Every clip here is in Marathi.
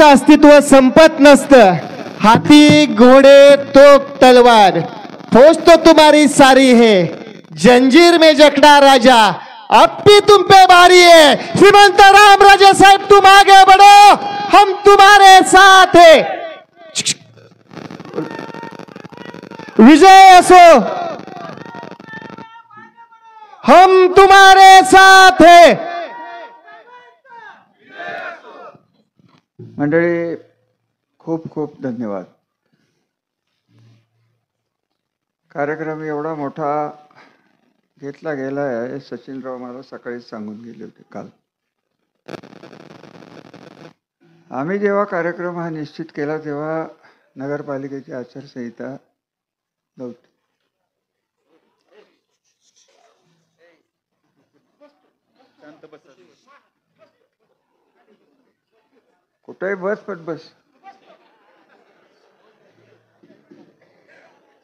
माणसाचं अस्तित्व संपत नसतं. हाथी घोड़े तोप तलवार फौज तो तुम्हारी सारी है, जंजीर में जकड़ा राजा अब भी तुम पे भारी है. श्रीमंत राम राजे साहेब तुम आगे बढ़ो, हम तुम्हारे साथ है. विजय असो, हम तुम्हारे साथ है. मंडळी खूप खूप धन्यवाद. कार्यक्रम एवढा मोठा घेतला गेला आहे सचिनराव मला सकाळीच सांगून गेले होते. काल आम्ही जेव्हा कार्यक्रम हा निश्चित केला तेव्हा नगरपालिकेची आचारसंहिता नव्हती. कुठेही बस पण बस.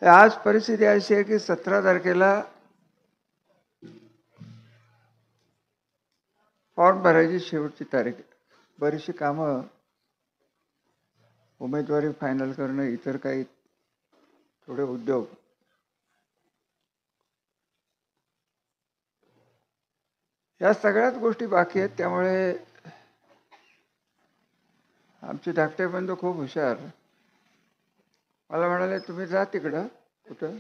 आज परिस्थिती अशी आहे की 17 तारखेला फॉर्म भरायची शेवटची तारीख. बरीचशी कामं, उमेदवारी फायनल करणं, इतर काही थोडे उद्योग, या सगळ्याच गोष्टी बाकी आहेत. त्यामुळे आमचे धाकटे बंधू खूप हुशार. मला म्हणाले तुम्ही जा तिकडं कुठं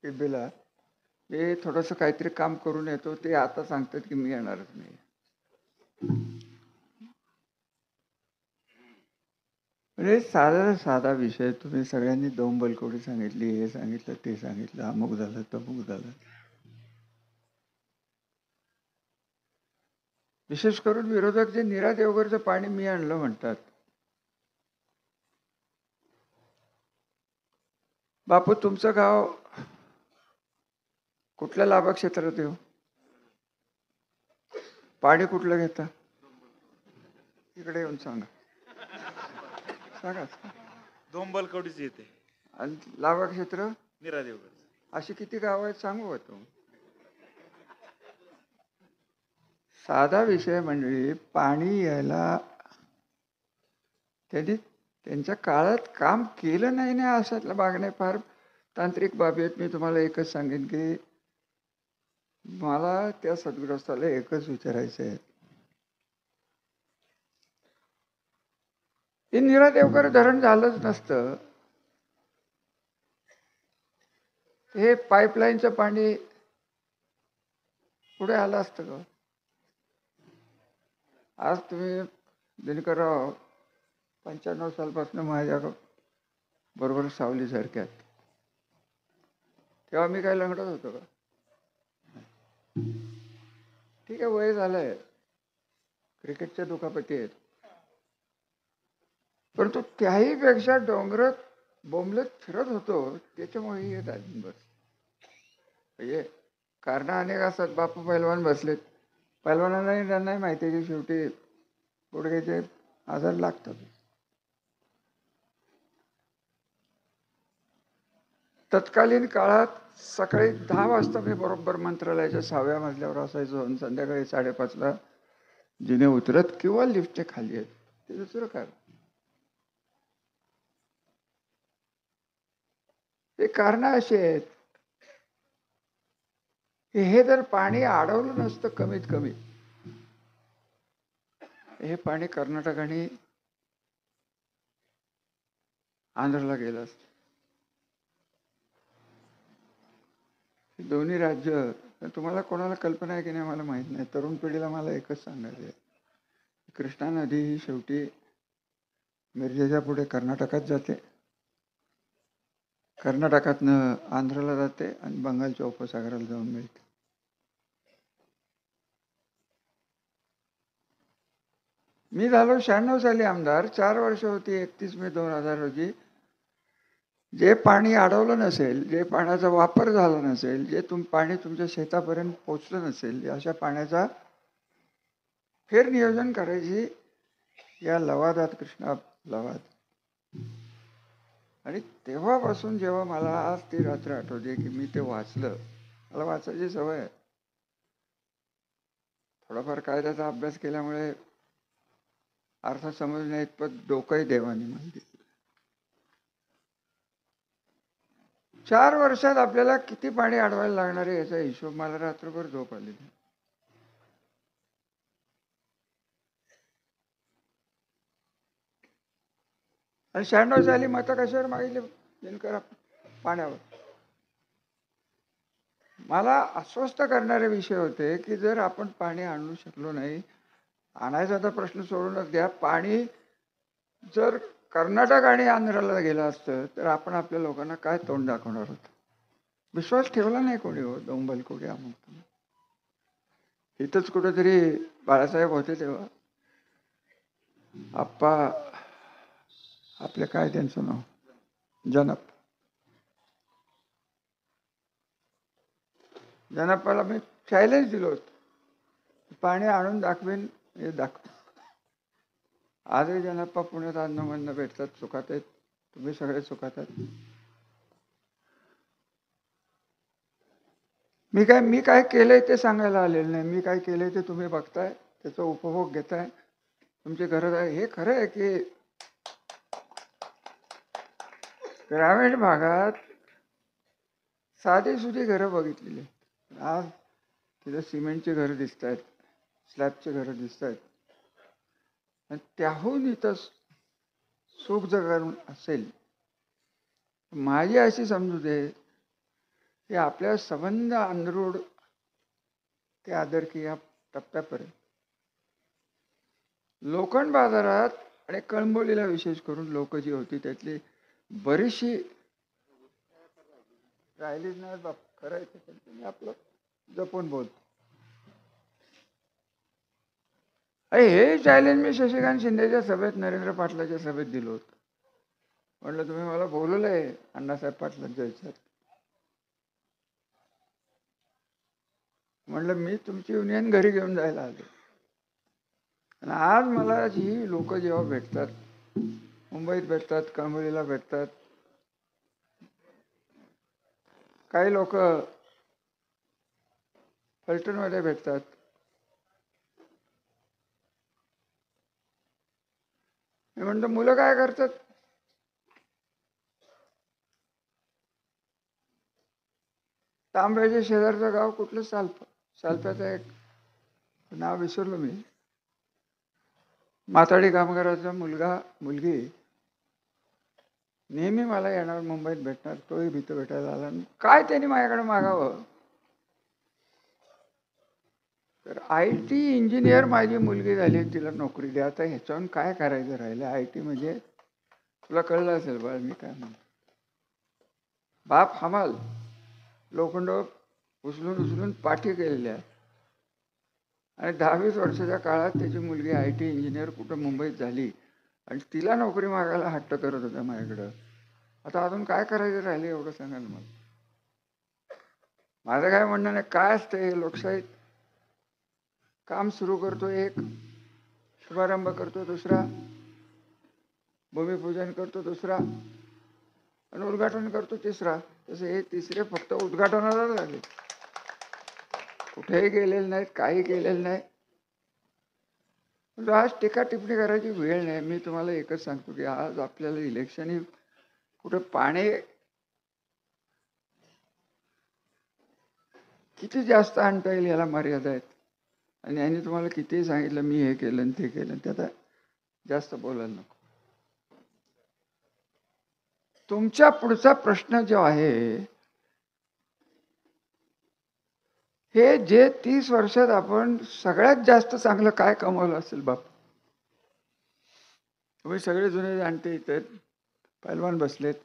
इब्बीला, मी थोडंसं काहीतरी काम करून येतो. ते आता सांगतात की मी येणारच नाही. म्हणजे साधा विषय. तुम्ही सगळ्यांनी दोंबलकोडी सांगितली, हे सांगितलं, ते सांगितलं, अमुक झालं, तमुक झालं. विशेष करून विरोधक जे नीरा देवगरचं पाणी मी आणलं म्हणतात. बापू तुमचं गाव कुठल्या लाभक्षेत्रात येऊ? पाणी कुठलं घेता? इकडे येऊन सांगा. सांगा. दोंबलकोडीच येते. आणि लाभक्षेत्र नीरा देवगर. अशी किती गाव आहेत सांगू का तू? साधा विषय म्हणजे पाणी यायला त्यांनी त्यांच्या काळात काम केलं नाही ना, अशातला भाग नाही. फार तांत्रिक बाबी आहेत. मी तुम्हाला एकच सांगेन की मला त्या सद्गृहस्थाला एकच विचारायचं आहे. हे नीरा देवकर धरण झालंच नसतं, हे पाईपलाईनचं पाणी पुढे आलं असतं का? आज तुम्ही दिनकरराव 95 सालपासून माझ्या बरोबर सावलीसारख्यात. तेव्हा मी काय लंगडत होतो का? ठीक आहे, वय झालंय, क्रिकेटच्या दुखापती आहेत, परंतु त्याही पेक्षा डोंगरात बोंबलत फिरत होतो. त्याच्यामुळे हे बस हे कारण अनेक असतात. बापू पैलवान बसलेत, पैलवानांनाही त्यांनाही माहिती आहे की शेवटी गुडघ्याचे आजार लागतात. तत्कालीन काळात सकाळी 10 वाजता मी बरोबर मंत्रालयाच्या 6व्या मजल्यावर असायचो आणि संध्याकाळी 5:30ला जिने उतरत किंवा लिफ्टच्या खाली आहेत. ते दुसरं काय, ते कारण अशी आहेत. हे जर पाणी अडवलं नसतं कमीत कमी, हे पाणी कर्नाटक आणि आंध्रला गेलं असतं. दोन्ही राज्य, तुम्हाला कोणाला कल्पना आहे की नाही मला माहित नाही, तरुण पिढीला मला एकच सांगायचं आहे, कृष्णा नदी ही शेवटी मिरजेच्या पुढे कर्नाटकात जाते, कर्नाटकातनं आंध्रला जाते आणि बंगालच्या उपसागराला जाऊन मिळते. मी झालो 96 साली आमदार. 4 वर्ष होती. 31 मे 2000 रोजी जे पाणी अडवलं नसेल, जे पाण्याचा वापर झाला नसेल, जे पाणी तुमच्या शेतापर्यंत पोचलं नसेल, अशा पाण्याचा फेर नियोजन करायची या लवादात, कृष्णा लवाद. आणि तेव्हापासून जेव्हा मला आज ती रात्र आठवते की मी ते वाचलं, मला वाचायची सवय आहे. थोडाफार कायद्याचा अभ्यास केल्यामुळे अर्थ समजण्या इतपत डोकंही देवाने मला दिलं. 4 वर्षात आपल्याला किती पाणी अडवायला लागणार आहे याचा हिशोब मला रात्रभर झोप आली नाही. आणि 96 साली मतं कशावर मागितले दिनकर पाण्यावर. मला अस्वस्थ करणारे विषय होते की जर आपण पाणी आणू शकलो नाही, आणायचा तर प्रश्न सोडूनच द्या, पाणी जर कर्नाटक आणि आंध्राला गेलं असतं तर आपण आपल्या लोकांना काय तोंड दाखवणार होतो. विश्वास ठेवला नाही कोणी हो. डोंबलकोडी अमुक इथंच कुठेतरी बाळासाहेब होते तेव्हा आप्पा आपले काय त्यांचं नाव जनप्पाला मी चॅलेंज दिलं होतं, पाणी आणून दाखवेन हे दाखव. आजही जनप्पा पुण्यात अन्नमन्न भेटतात, सुखात आहेत, तुम्ही सगळे सुखात आहेत. मी काय केलंय ते सांगायला आलेलं नाही. मी काय केलंय ते तुम्ही बघताय, त्याचा उपभोग घेताय, तुमची गरज आहे. हे खरं आहे की ग्रामीण भागात साधी सुधी घरं बघितलेली. आज तिथं सिमेंटची घरं दिसत आहेत, स्लॅबची घरं दिसत आहेत. आणि त्याहून इथं सुख जर असेल, माझी अशी समजूत आहे की आपल्या संबंध अंधरूड ते आदरकी या टप्प्यापर्यंत लोखंड बाजारात आणि कळंबोलीला विशेष करून लोक जी होती त्यातली बरीचशी राहिलीच नाही बाप. खरं आहे ते, तुम्ही आपलं जपून बोलतो. हे चॅलेंज मी शशिकांत शिंदेच्या सभेत, नरेंद्र पाटलाच्या सभेत दिलं होतं. म्हटलं तुम्ही मला बोलवलंय अण्णासाहेब पाटलांच्या विचार, म्हटलं मी तुमची युनियन घरी घेऊन जायला आलो. आणि आज मला ही लोक जेव्हा भेटतात, मुंबईत भेटतात, कळंबोलीला भेटतात, काही लोक फलटणमध्ये भेटतात, मी म्हणतो मुलं काय करतात. तांब्याच्या शेजारचं गाव कुठलं, सालप्याचं एक नाव विसरलो मी. माथाडी कामगाराचा मुलगी नेहमी मला येणार, मुंबईत भेटणार, तोही भीतो भेटायला आला. काय त्यांनी माझ्याकडे मागावं. तर IT इंजिनियर माझी मुलगी झाली, तिला नोकरी द्या. आता ह्याच्याहून काय करायचं राहिलं. IT म्हणजे तुला कळलं असेल बाळ मी काय म्हणतो. बाप हमाल, लोखंड उचलून पाठी केलेल्या, आणि 10-20 वर्षाच्या काळात त्याची मुलगी IT इंजिनियर कुठं मुंबईत झाली आणि तिला नोकरी मागायला हट्ट करत होत्या माझ्याकडं. आता अजून काय करायचं राहिले एवढं सांगाल मला. माझं काय म्हणणं नाही. काय असतं हे लोकशाहीत, काम सुरू करतो एक, शुभारंभ करतो दुसरा, भूमिपूजन करतो दुसरा, आणि उद्घाटन करतो तिसरा. तसं हे तिसरे फक्त उद्घाटनाला झाले, कुठेही गेलेले नाहीत, काही केलेलं नाही. आज टीका टिप्पणी करायची वेळ नाही. मी तुम्हाला एकच सांगतो की आज आपल्याला इलेक्शन कुठं पाणी किती जास्त आणता येईल याला मर्यादा आहेत. आणि यांनी तुम्हाला कितीही सांगितलं मी हे केलं आणि ते केलं, ते आता जास्त बोलायला नको. तुमच्या पुढचा प्रश्न जो आहे, हे जे 30 वर्षात आपण सगळ्यात जास्त चांगलं काय कमवलं असेल बाप. तुम्ही सगळे जुने जाणते इथे पैलवान बसलेत.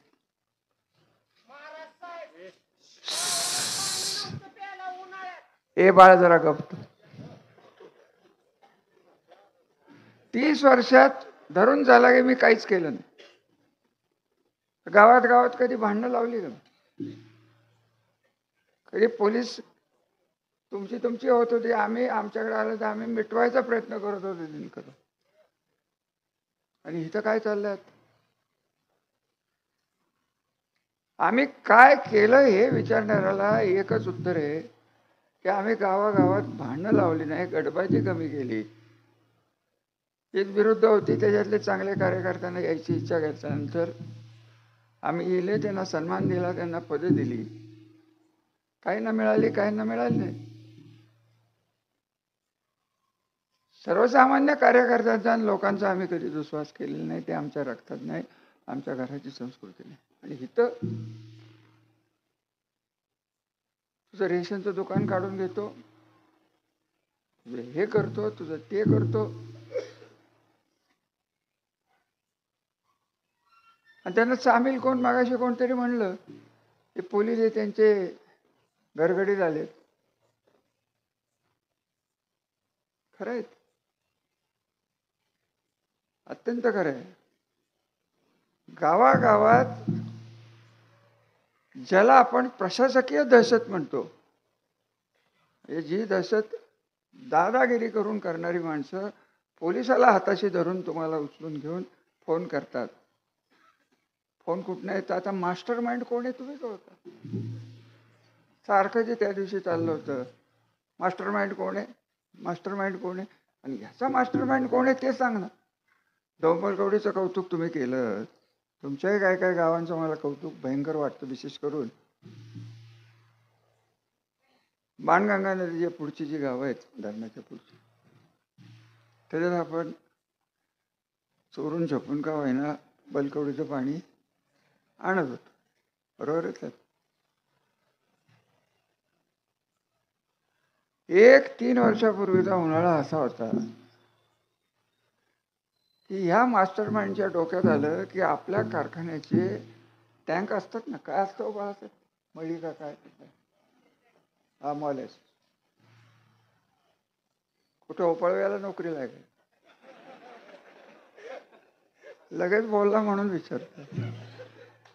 ए बाळा जरा गप्प. 30 वर्षात धरून झाला की मी काहीच केलं नाही. गावात कधी भांडणं लावली का? कधी पोलीस तुमची होत होती, आम्ही आमच्याकडे आलं तर आम्ही मिटवायचा प्रयत्न करत होतो दिनकर. आणि इथं काय चाललंय, आम्ही काय केलं हे विचारणाऱ्याला एकच उत्तर आहे की आम्ही गावागावात भांडणं लावली नाही, गडबाजी कमी केली. हीच विरुद्ध होती. त्याच्यातले चांगले कार्यकर्त्यांना यायची इच्छा घेतल्यानंतर आम्ही गेले, त्यांना सन्मान दिला, त्यांना पदं दिली. काहींना मिळाली, काहींना मिळाली नाही. सर्वसामान्य कार्यकर्त्यांचा आणि लोकांचा आम्ही कधी दुस्वास केलेला नाही. ते आमच्या रक्तात नाही, आमच्या घराची संस्कृती नाही. आणि इथं तुझं रेशनचं दुकान काढून घेतो, तुझं हे करतो, तुझं ते करतो, आणि त्यांना सामील कोण? मागाशी कोणतरी म्हणलं ते पोलीस हे त्यांचे घरगडी झाले. खरं आहे, अत्यंत खरं आहे. गावागावात ज्याला आपण प्रशासकीय दहशत म्हणतो, जी दहशत दादागिरी करून करणारी माणसं पोलिसाला हाताशी धरून तुम्हाला उचलून घेऊन फोन करतात. फोन कुठनं येतं? आता मास्टर माइंड कोण आहे तुम्ही कळता? सारखं जे त्या दिवशी चाललं होतं, मास्टर माइंड कोण आहे, मास्टर माइंड कोण आहे, आणि ह्याचा मास्टर माइंड कोण आहे ते सांग ना. डोंबलकवडीचं कौतुक तुम्ही केलं, तुमच्याही काय काय गावांचं मला कौतुक भयंकर वाटतं. विशेष करून बाणगंगा नदीच्या पुढची जी गावं आहेत, धरणाच्या पुढची, त्याच्यात आपण चोरून छपून का होईना बलकवडीचं पाणी आणत होतो. बरोबर आहे. 3 वर्षापूर्वीचा उन्हाळा असा होता की ह्या मास्टर माइंडच्या डोक्यात आलं की आपल्या कारखान्याचे टँक असतात ना, काय असतं बाळासाहेब, मळी का काय, हा मॉलेस, कुठं ओपाळव्याला नोकरीला आहे, लगेच बोलला म्हणून विचारतो,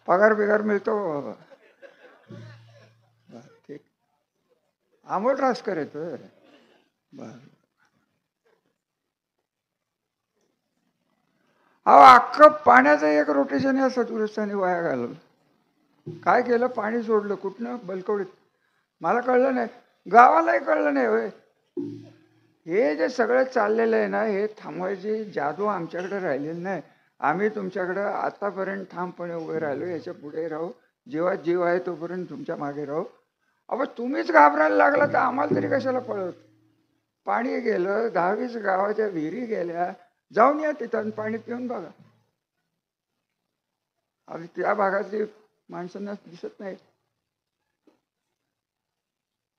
पगार बिगार मिळतो बाबा? ठीक, आंबट रासकर येतो. बर, अहो अख्खं पाण्याचं एक रोटेशन या सदुरस्ताने वाया घालवलं. काय केलं? पाणी सोडलं कुठनं? बलकवडीत. मला कळलं नाही, गावालाही कळलं नाही. होय, हे जे सगळं चाललेलं आहे ना, हे थांबवायची जादू आमच्याकडे राहिलेली नाही. आम्ही तुमच्याकडं आतापर्यंत ठामपणे उभे राहिलो, याच्या पुढे राहू, जीवात जीव आहे तोपर्यंत तुमच्या मागे राहू. अहो तुम्हीच घाबरायला लागला तर आम्हाला तरी कशाला पळत? पाणी गेलं, 10-20 गावाच्या विहिरी गेल्या, जाऊन या तिथं पाणी पिऊन बघा. आणि त्या भागातली माणसांना दिसत नाही.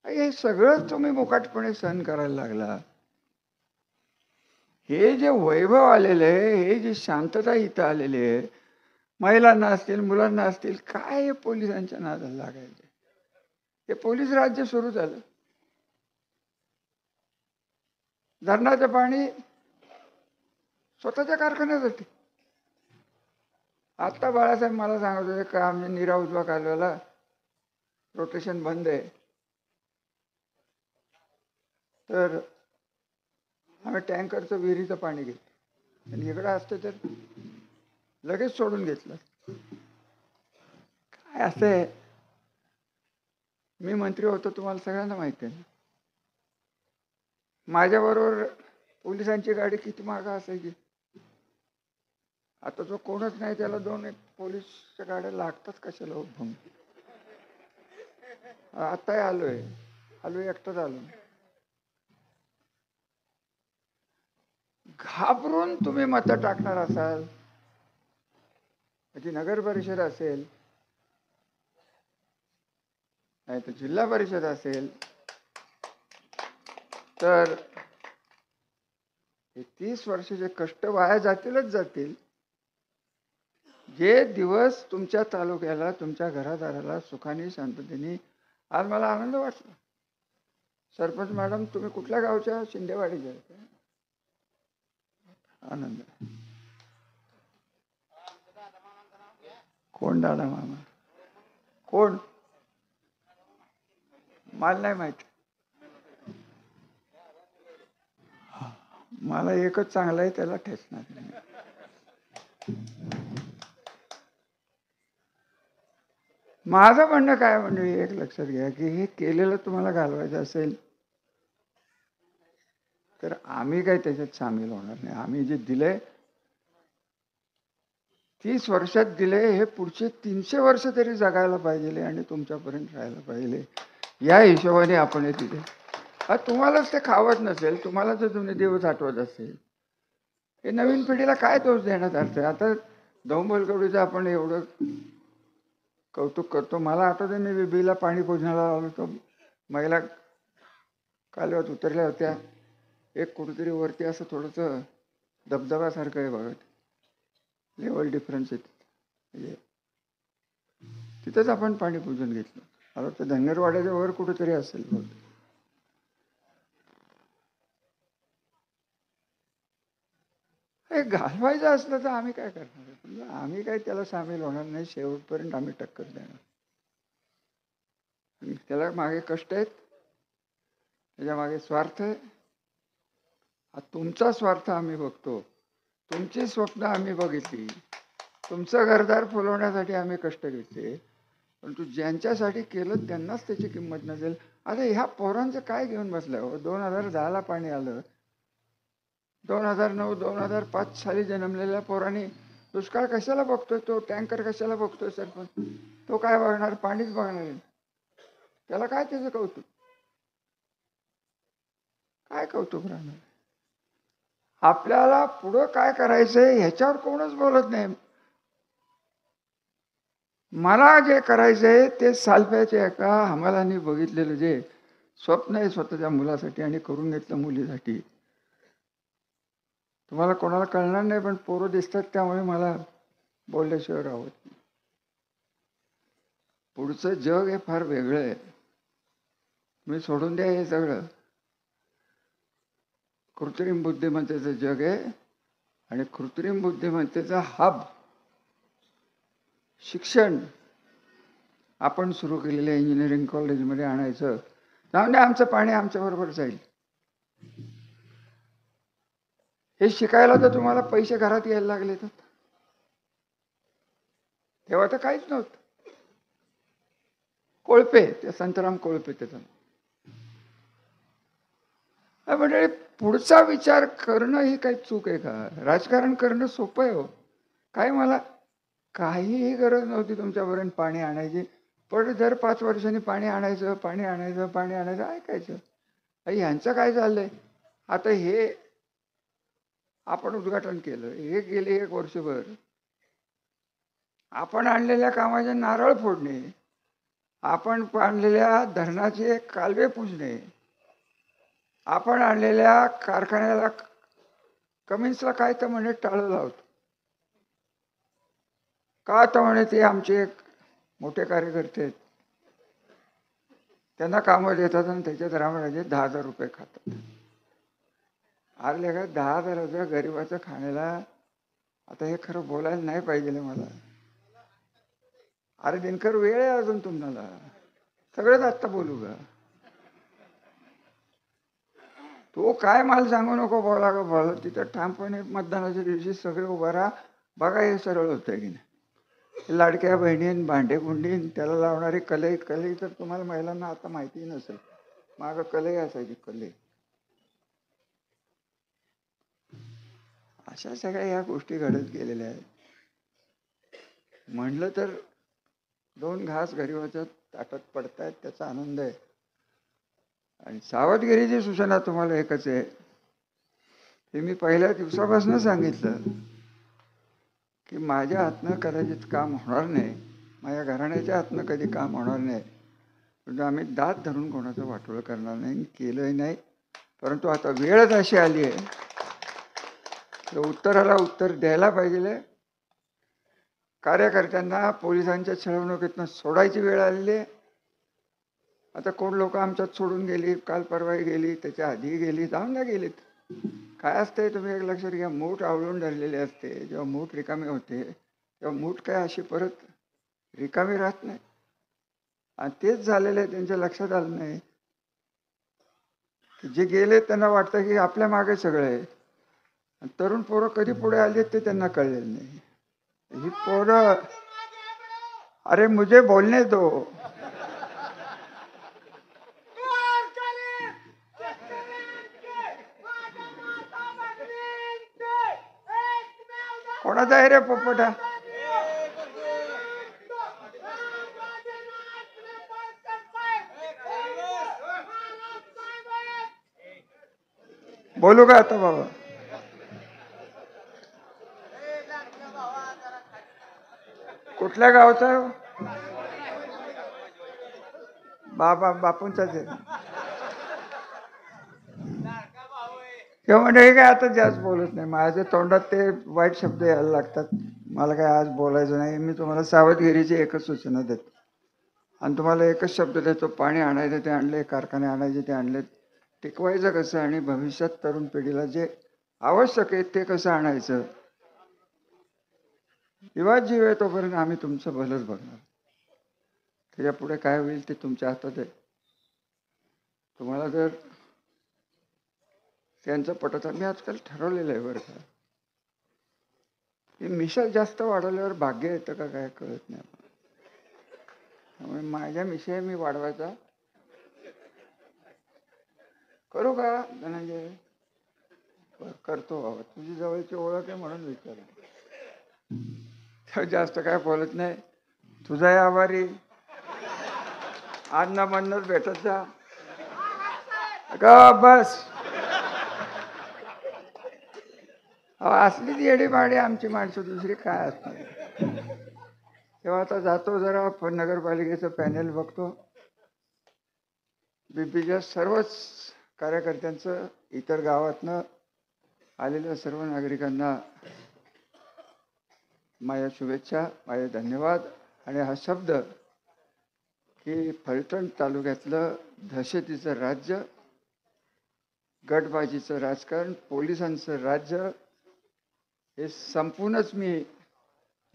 हे सगळं तुम्ही मुकाटपणे सहन करायला लागला. हे जे वैभव आलेलं आहे, हे जी शांतता इथं आलेली आहे, महिलांना असतील, मुलांना असतील, काय हे पोलिसांच्या नादाला लागायचे? हे पोलीस राज्य सुरू झालं. धरणाचं पाणी स्वतःच्या कारखान्यासाठी. आत्ता बाळासाहेब मला सांगत होते का आम्ही नीरा उजवा कालव्याला रोटेशन बंद आहे, तर आम्ही टँकरचं विहिरीचं पाणी घेतो, आणि इकडं असतं तर लगेच सोडून घेतलं. काय असं आहे, मी मंत्री होतो तुम्हाला सगळ्यांना माहिती आहे. माझ्याबरोबर पोलिसांची गाडी किती मागं असायची. आता जो कोणच नाही त्याला 2-1 पोलीसच्या गाड्या लागतात कशाला उभं. आताही आलोय एकटाच आलो. घाबरून तुम्ही मतं टाकणार असाल, ती नगर परिषद असेल, नाही तर जिल्हा परिषद असेल, तर हे 30 वर्षाचे कष्ट वाया जातीलच जातील. जे दिवस तुमच्या तालुक्याला, तुमच्या घरादाराला सुखाने शांततेने, आज मला आनंद वाटला. सरपंच मॅडम तुम्ही कुठल्या गावच्या? शिंदेवाडीच्या. आनंद. कोण दादा मामा? कोण? मला नाही माहिती. मला एकच चांगला आहे, त्याला ठेचणार नाही. माझं म्हणणं काय म्हणजे एक लक्षात घ्या की हे केलेलं तुम्हाला घालवायचं असेल तर आम्ही काही त्याच्यात सामील होणार नाही. आम्ही जे दिले 30 वर्षात दिले, हे पुढचे 300 वर्ष तरी जगायला पाहिजे आणि तुमच्यापर्यंत राहायला पाहिजे, या हिशोबाने आपण हे दिले. तुम्हालाच ते खावत नसेल, तुम्हाला जर जुने दिवस आठवत असेल, हे नवीन पिढीला काय दोष देण्यात अर्थ आहे? आता दौंबलकवडीचं आपण एवढं कौतुक करतो. मला आठवतं मी बिबीला पाणी पुजण्याला आलो होतो, महिला कालव्यात उतरल्या होत्या. एक कुठेतरी वरती असं थोडंसं धबधब्यासारखं आहे बघा, लेवल डिफरन्स आहे म्हणजे तिथंच आपण पाणी पूजन घेतलं. मला वाटतं धनगरवाड्याच्या वर कुठेतरी असेल बघ. हे घालवायचं असलं तर आम्ही काय करणार? आम्ही काय त्याला सामील होणार नाही. शेवटपर्यंत आम्ही टक्कर देणार. त्याला मागे कष्ट आहेत, त्याच्या मागे स्वार्थ आहे. तुमचा स्वार्थ आम्ही बघतो, तुमची स्वप्न आम्ही बघितली, तुमचं घरदार फुलवण्यासाठी आम्ही कष्ट घेतले, परंतु ज्यांच्यासाठी केलं त्यांनाच त्याची किंमत नसेल. आता ह्या पोरांचं काय घेऊन बसलं हो? 2010ला पाणी आलं, 2009 2005 साली जन्मलेल्या पोरांनी दुष्काळ कशाला बघतोय? तो टँकर कशाला बघतोय? सरपंच तो काय बघणार? पाणीच बघणार. त्याला काय त्याचं कौतुक? काय कौतुक राहणार? आपल्याला पुढं काय करायचंय ह्याच्यावर कोणच बोलत नाही. मला जे करायचंय ते सालफ्याचे एका हमालांनी बघितलेलं जे स्वप्न आहे स्वतःच्या मुलासाठी आणि करून घेतलं मुलीसाठी, तुम्हाला कोणाला कळणार नाही, पण पोरं दिसतात त्यामुळे मला बोलल्याशिवाय राहत नाही. पुढचं जग हे फार वेगळं आहे. मी सोडून द्या हे सगळं. कृत्रिम बुद्धिमत्तेचं जग आहे आणि कृत्रिम बुद्धिमत्तेचा हब शिक्षण आपण सुरू केलेल्या इंजिनिअरिंग कॉलेजमध्ये आणायचं. त्यामुळे आमचं पाणी आमच्याबरोबर जाईल. हे शिकायला तर तुम्हाला पैसे घरात यायला लागले तर. तेव्हा तर काहीच नव्हतं. कोळपे, ते संतराम कोळपे त्याचं म्हणजे पुढचा विचार करणं ही काही चूक आहे का? राजकारण करणं सोपं आहे हो. काय मला काहीही गरज नव्हती तुमच्यापर्यंत पाणी आणायची, पण दर 5 वर्षांनी पाणी आणायचं, पाणी आणायचं, पाणी आणायचं, ऐकायचं. ह्यांचं काय चाललंय? आता हे आपण उद्घाटन केलं, हे गेले 1 वर्षभर आपण आणलेल्या कामाचे नारळ फोडणे, आपण आणलेल्या धरणाचे कालवे पुजणे, आपण आणलेल्या कारखान्याला कमिन्सला काय तर म्हणे टाळं लावतो का? तर म्हणे ते आमचे एक मोठे कार्यकर्ते आहेत, त्यांना कामं देतात आणि त्याच्यात रामराजे 10,000 रुपये खातात. अरे का 10,000 गरिबाचं खाण्याला? आता हे खरं बोलायला नाही पाहिजे मला. अरे दिनकर, वेळ आहे अजून तुम्हाला, सगळंच आत्ता बोलू का? तो काय मला सांगू नको, बोला का बोला. तिथं ठामपणे मतदानाच्या दिवशी सगळे उभा राहा, बघा हे सरळ होतंय की नाही. लाडक्या बहिणीन, भांडेकुंडीन, त्याला लावणारी कलई तर तुम्हाला महिलांना आता माहिती नसेल. मागं कलई असायची, कलई. अशा सगळ्या ह्या गोष्टी घडत गेलेल्या आहेत. म्हणलं तर 2 घास गरिबाच्या ताटात पडतायत, त्याचा आनंद आहे. आणि सावधगिरीची सूचना तुम्हाला एकच आहे, हे मी पहिल्या दिवसापासून सांगितलं की माझ्या हातनं कदाचित काम होणार नाही, माझ्या घराण्याच्या हातनं कधी काम होणार नाही, म्हणजे आम्ही दात धरून कोणाचं वाटोळं करणार नाही, केलंही नाही. परंतु आता वेळच अशी आली आहे, तर उत्तराला उत्तर द्यायला पाहिजे. कार्यकर्त्यांना पोलिसांच्या छळवणुकीतनं सोडायची वेळ आलेली आहे. आता कोण लोक आमच्यात सोडून गेली, काल परवाही गेली, त्याच्या आधी गेली, जाऊन ना गेलीत. काय असतंय तुम्ही एक लक्षात घ्या, मूठ आवळून धरलेली असते. जेव्हा मूठ रिकामी होते तेव्हा मूठ काय अशी परत रिकामी राहत नाही. आणि तेच झालेलं आहे, त्यांच्या लक्षात आलं नाही की जे गेले त्यांना वाटतं की आपल्या मागे सगळं आहे. तरुण पोरं कधी पुढे आले ते त्यांना कळलेलं नाही. ही पोरं, अरे मुझे बोलने दो. कोणाचा आहे रे पोपटा? बोलू का आता बाबा? कुठल्या गावचा आहे हो? बापूंचाच आहे. किंवा म्हणजे काय आता जास्त बोलत नाही. माझ्या तोंडात ते वाईट शब्द यायला लागतात. मला काय आज बोलायचं नाही. मी तुम्हाला सावधगिरीची एकच सूचना देतो आणि तुम्हाला एकच शब्द देतो. पाणी आणायचं ते आणले, कारखाने आणायचे ते आणले. टिकवायचं कसं आणि भविष्यात तरुण पिढीला जे आवश्यक आहे ते कसं आणायचं. विवाद जीव आहे तोपर्यंत आम्ही तुमचं भलंच बघणार. त्याच्या पुढे काय होईल ते तुमच्या हातात आहे. तुम्हाला जर त्यांचं पटत, मी आजकाल ठरवलेलं आहे बरं का, मिशा जास्त वाढवल्यावर भाग्य येतं का काय कळत नाही. त्यामुळे माझ्या मिशा मी वाढवायचा करू का धनंजय? करतो बाबा, तुझी जवळची ओळख आहे म्हणून विचार. जास्त काय बोलत नाही. तुझाही आभारी. आज ना म्हणूनच भेटत जा का बस. असली ती येडी भाडी आमची माणसं, दुसरी काय असणार. तेव्हा आता जातो जरा नगरपालिकेचं पॅनेल बघतो. बीपीच्या सर्वच कार्यकर्त्यांचं, इतर गावातनं आलेल्या सर्व नागरिकांना माझ्या शुभेच्छा, माझे धन्यवाद. आणि हा शब्द की फलटण तालुक्यातलं दहशतीचं राज्य, गटबाजीचं राजकारण, पोलिसांचं राज्य हे संपूर्णच मी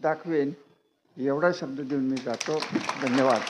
दाखवेन एवढा शब्द देऊन मी जातो. धन्यवाद.